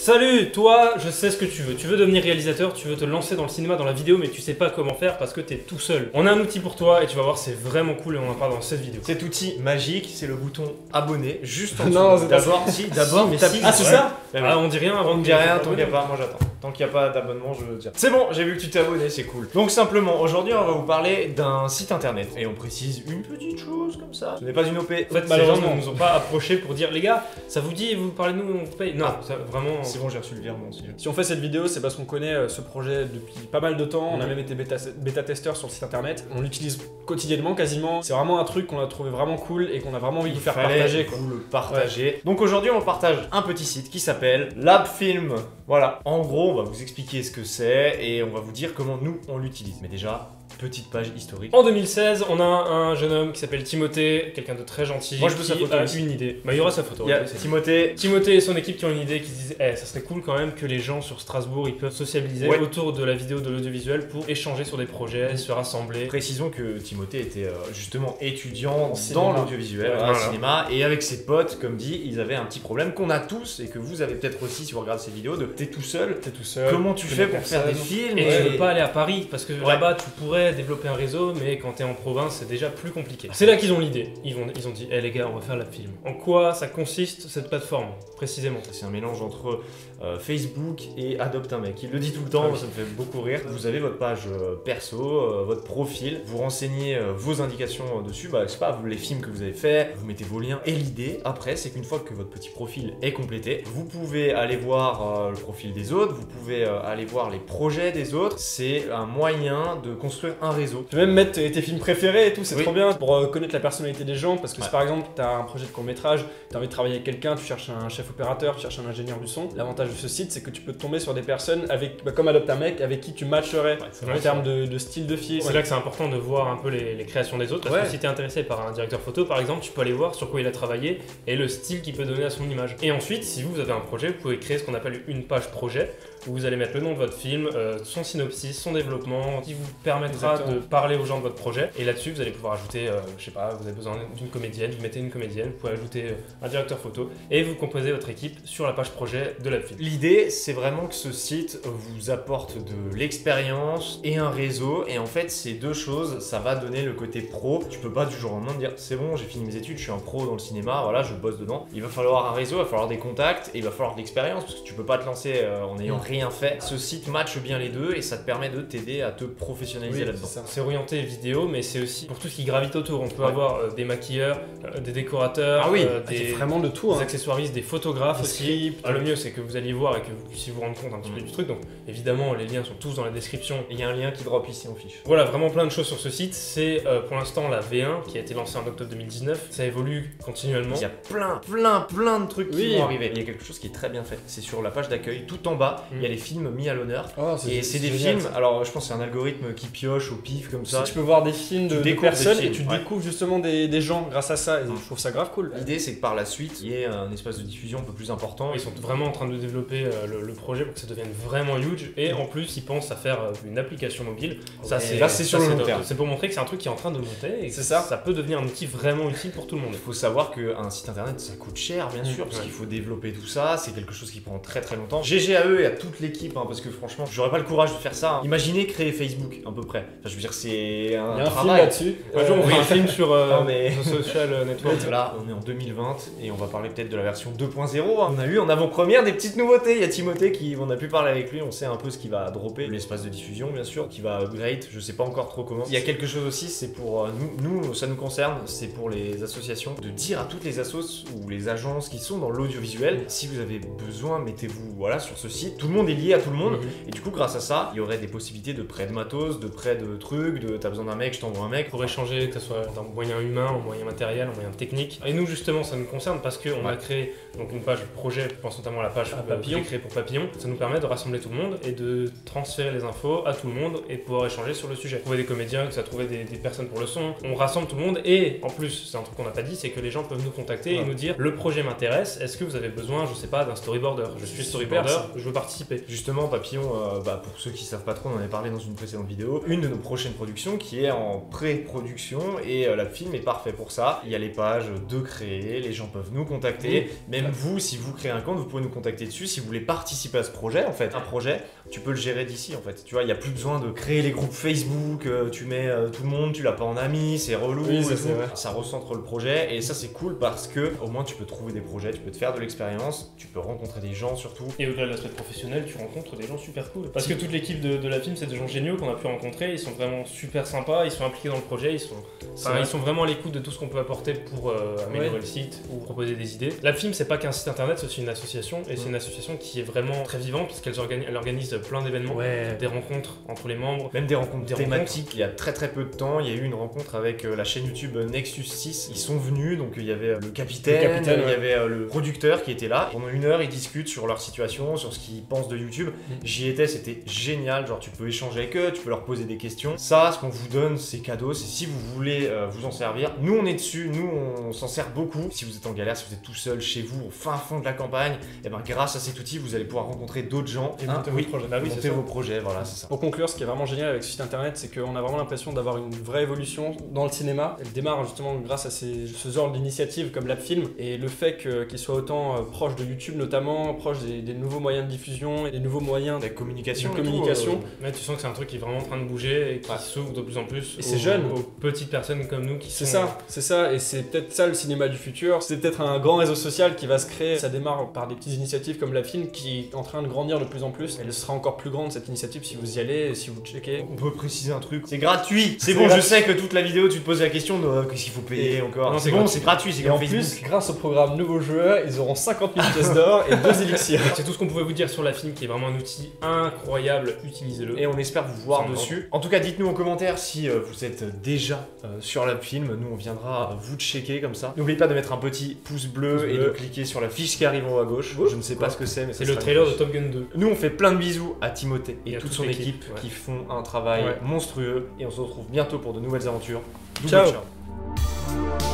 Salut, toi, je sais ce que tu veux. Tu veux devenir réalisateur, tu veux te lancer dans le cinéma, dans la vidéo, mais tu sais pas comment faire parce que t'es tout seul. On a un outil pour toi et tu vas voir, c'est vraiment cool et on en parle dans cette vidéo. Cet outil magique, c'est le bouton abonner, juste en Non, dessous. c'est pas D'abord, d'abord, mais si, ah, c'est ça? Ah, on dit rien avant On de ne dit rien, tant qu'il n'y a pas, moi j'attends. Tant qu'il n'y a pas d'abonnement, je veux dire. C'est bon, j'ai vu que tu t'es abonné, c'est cool. Donc simplement, aujourd'hui, on va vous parler d'un site internet. Et on précise une petite chose comme ça. Ce n'est pas une OP. En fait, malheureusement, malheureusement, ils nous ont pas approché pour dire les gars, ça vous dit, vous parlez de nous, on vous paye. Non, ça, vraiment. c'est bon, j'ai reçu le virement aussi. Si on fait cette vidéo, c'est parce qu'on connaît ce projet depuis pas mal de temps. On a même été bêta-testeur sur le site internet. On l'utilise quotidiennement, quasiment. C'est vraiment un truc qu'on a trouvé vraiment cool et qu'on a vraiment envie de vous faire partager. Vous le partager. Donc aujourd'hui, on partage un petit site qui s'appelle LabFilm. Voilà. En gros, on va vous expliquer ce que c'est et on va vous dire comment nous on l'utilise. Mais déjà, petite page historique. En 2016, on a un jeune homme qui s'appelle Timothée, quelqu'un de très gentil. Moi, je veux sa photo a aussi. une idée. Bah, il y aura sa photo. Il y a ok, c'est Timothée. Timothée et son équipe qui ont une idée, qui se disent ça serait cool quand même que les gens sur Strasbourg ils peuvent sociabiliser autour de la vidéo, de l'audiovisuel pour échanger sur des projets, se rassembler. Précisons que Timothée était justement étudiant dans cinéma. l'audiovisuel, Voilà. au cinéma, et avec ses potes, comme dit, ils avaient un petit problème qu'on a tous et que vous avez peut-être aussi si vous regardez cette vidéo, de t'es tout seul. T'es tout seul. Comment tu fais pour faire des personne. films Et tu veux pas aller à Paris parce que Ouais. là-bas tu pourrais développer un réseau, mais quand t'es en province c'est déjà plus compliqué. C'est là qu'ils ont l'idée. Ils ont dit, les gars, on va faire la film. En quoi ça consiste cette plateforme précisément? C'est un mélange entre Facebook et Adopte un mec. Il le dit tout le temps, Ah oui. ça me fait beaucoup rire. Vous avez votre page perso, votre profil, vous renseignez vos indications dessus, bah, je sais pas, les films que vous avez fait, vous mettez vos liens. Et l'idée, après, c'est qu'une fois que votre petit profil est complété, vous pouvez aller voir le profil des autres, vous pouvez aller voir les projets des autres. C'est un moyen de construire un réseau. Tu peux même mettre tes films préférés et tout, c'est Oui. trop bien pour connaître la personnalité des gens. Parce que Ouais. si par exemple t'as un projet de court-métrage, t'as envie de travailler avec quelqu'un, tu cherches un chef opérateur, tu cherches un ingénieur du son. L'avantage de ce site, c'est que tu peux tomber sur des personnes avec, comme Adopte un mec, avec qui tu matcherais c'est en vrai, termes de style de film. C'est là que c'est important de voir un peu les créations des autres, parce Ouais. que si t'es intéressé par un directeur photo par exemple, tu peux aller voir sur quoi il a travaillé et le style qu'il peut donner à son image. Et ensuite, si vous avez un projet, vous pouvez créer ce qu'on appelle une page projet, où vous allez mettre le nom de votre film, son synopsis, son développement, qui vous permettra Exactement. de parler aux gens de votre projet. Et là-dessus, vous allez pouvoir ajouter, je sais pas, vous avez besoin d'une comédienne, vous mettez une comédienne, vous pouvez ajouter un directeur photo, et vous composez votre équipe sur la page projet de la film. L'idée, c'est vraiment que ce site vous apporte de l'expérience et un réseau. Et en fait, ces deux choses, ça va donner le côté pro. Tu peux pas du jour au lendemain dire c'est bon, j'ai fini mes études, je suis un pro dans le cinéma, voilà, je bosse dedans. Il va falloir un réseau, il va falloir des contacts et il va falloir de l'expérience parce que tu peux pas te lancer en ayant rien fait. Ce site matche bien les deux et ça te permet de t'aider à te professionnaliser Oui, là-dedans. c'est ça. C'est orienté vidéo, mais c'est aussi pour tout ce qui gravite autour. On peut Ouais. avoir des maquilleurs, des décorateurs, Ah oui, des Vraiment de tout. des Hein. accessoiristes, des photographes Des aussi. scripts. Le mieux, c'est que vous alliez voir et que vous puissiez vous rendre compte un petit peu du truc. Donc, évidemment, les liens sont tous dans la description. Et il y a un lien qui drop ici en fiche. Voilà, vraiment plein de choses sur ce site. C'est pour l'instant la V1 qui a été lancée en octobre 2019. Ça évolue continuellement. Il y a plein de trucs qui Oui. vont arriver. Il y a quelque chose qui est très bien fait. C'est sur la page d'accueil, tout en bas, il y a les films mis à l'honneur. Oh, Et c'est des génial, films, ça. alors je pense que c'est un algorithme qui pioche au pif comme ça. Tu peux voir des films Tu de découvres personnes des et films, tu ouais. découvres justement des gens grâce à ça. Et je trouve ça grave cool. L'idée c'est que par la suite, il y ait un espace de diffusion un peu plus important. Ils sont vraiment en train de développer le projet pour que ça devienne vraiment huge. Et en plus, ils pensent à faire une application mobile. Ça, Et là, c'est sur le long top. terme. C'est pour montrer que c'est un truc qui est en train de monter et que C'est ça. ça peut devenir un outil vraiment utile pour tout le monde. Il faut savoir qu'un site internet ça coûte cher bien sûr, parce ouais. qu'il faut développer tout ça, c'est quelque chose qui prend très longtemps. GG à eux et à toute l'équipe, parce que franchement, j'aurais pas le courage de faire ça. Imaginez créer Facebook à peu près. Enfin, je veux dire, c'est Il y un a un film travail. là-dessus. Un jour, on fait un film sur Non, mais- The Social Network. Là, on est en 2020 et on va parler peut-être de la version 2.0. On a eu en avant-première des petites nouveautés. Il y a Timothée qui, on a pu parler avec lui, on sait un peu ce qui va dropper. L'espace de diffusion, bien sûr, qui va upgrade, je sais pas encore trop comment. Il y a quelque chose aussi, c'est pour nous, ça nous concerne, c'est pour les associations, de dire à toutes les assos ou les agences qui sont dans l'audiovisuel, si vous avez besoin, mettez-vous voilà, sur ce site. Tout le monde est lié à tout le monde. Et du coup, grâce à ça, il y aurait des possibilités de prêt de matos, de prêt de trucs, de t'as besoin d'un mec, je t'envoie un mec. Pour échanger, que ce soit en moyen humain, en moyen matériel, en moyen technique. Et nous, justement, ça nous concerne parce qu'on a créé donc, une page projet, je pense notamment à la page Papillon. créée pour Papillon. Ça nous permet de rassembler tout le monde et de transférer les infos à tout le monde et de pouvoir échanger sur le sujet. Trouver des comédiens, que ça trouver des personnes pour le son. On rassemble tout le monde et en plus, c'est un truc qu'on n'a pas dit, c'est que les gens peuvent nous contacter et nous dire le projet m'intéresse, est-ce que vous avez besoin, je sais pas, d'un storyboarder? Je suis storyboarder, ça. je veux participer. Justement, Papillon, pour ceux qui savent pas trop, on en avait parlé dans une précédente vidéo. Une de nos prochaines productions qui est en pré-production et la film est parfait pour ça. Il y a les pages de créer, les gens peuvent nous contacter. Même vous, si vous créez un compte, vous pouvez nous contacter dessus si vous voulez participer à ce projet. En fait, un projet, tu peux le gérer d'ici. En fait, tu vois, il y a plus besoin de créer les groupes Facebook. Tu mets tout le monde, tu l'as pas en ami, c'est relou. Oui, et ça, tout. c'est vrai. Ça recentre le projet et ça c'est cool parce que au moins tu peux trouver des projets, tu peux te faire de l'expérience, tu peux rencontrer des gens surtout. Et au-delà de l'aspect professionnel, tu rencontres des gens super cool. Parce que toute l'équipe de la film, c'est des gens géniaux qu'on a pu rencontrer. Ils sont vraiment super sympas, ils sont impliqués dans le projet, ils sont vraiment à l'écoute de tout ce qu'on peut apporter pour améliorer le site ou proposer des idées. La film, c'est pas qu'un site internet, c'est aussi une association. Et c'est une association qui est vraiment très vivante puisqu'elle organise plein d'événements, des rencontres entre les membres. Même des rencontres thématiques. Il y a très peu de temps, il y a eu une rencontre avec la chaîne YouTube Nexus 6. Ils sont venus, donc il y avait le capitaine, il y avait le producteur qui était là. Pendant 1 heure, ils discutent sur leur situation, sur ce qu'ils pensent de YouTube. J'y étais, c'était génial. Genre, tu peux échanger avec eux, tu peux leur poser des questions. Ça, ce qu'on vous donne, c'est cadeau. C'est si vous voulez vous en servir. Nous, on est dessus, nous, on s'en sert beaucoup. Si vous êtes en galère, si vous êtes tout seul chez vous, au fin fond de la campagne, et ben grâce à cet outil, vous allez pouvoir rencontrer d'autres gens et monter vos projets. Monter vos projets, voilà, c'est ça. Pour conclure, ce qui est vraiment génial avec ce site internet, c'est qu'on a vraiment l'impression d'avoir une vraie évolution dans le cinéma. Elle démarre justement grâce à ce genre d'initiatives comme l'AppFilm et le fait qu'il soit autant proche de YouTube notamment, proche des nouveaux moyens de diffusion et des nouveaux moyens de communication. Mais tu sens que c'est un truc qui est vraiment en train de bouger et qui s'ouvre de plus en plus c'est jeune. Aux petites personnes comme nous qui c'est ça, et c'est peut-être ça le cinéma du futur. C'est peut-être un grand réseau social qui va se créer. Ça démarre par des petites initiatives comme l'AppFilm qui est en train de grandir de plus en plus. Elle sera encore plus grande cette initiative si vous y allez, si vous checkez. On peut préciser un truc, c'est gratuit. C'est bon, je sais que toute la vidéo tu te poses la question de qu'est-ce qu'il faut payer encore. Non, c'est bon, c'est gratuit, c'est et en comme Facebook. plus, grâce au programme Nouveaux Joueurs, ils auront 50 000 pièces d'or et 2 élixirs. C'est tout ce qu'on pouvait vous dire sur la film qui est vraiment un outil incroyable, utilisez-le. Et on espère vous voir dessus. En tout cas, dites-nous en commentaire si vous êtes déjà sur la film. Nous, on viendra vous checker comme ça. N'oubliez pas de mettre un petit pouce bleu et de cliquer sur la fiche qui arrive en haut à gauche. Je ne sais pas ce que c'est, mais c'est le trailer de Top Gun 2. Nous, on fait plein de bisous à Timothée et toute son équipe ouais. qui font un travail monstrueux. Et on se retrouve bientôt pour de nouvelles aventures. Ciao. Ciao.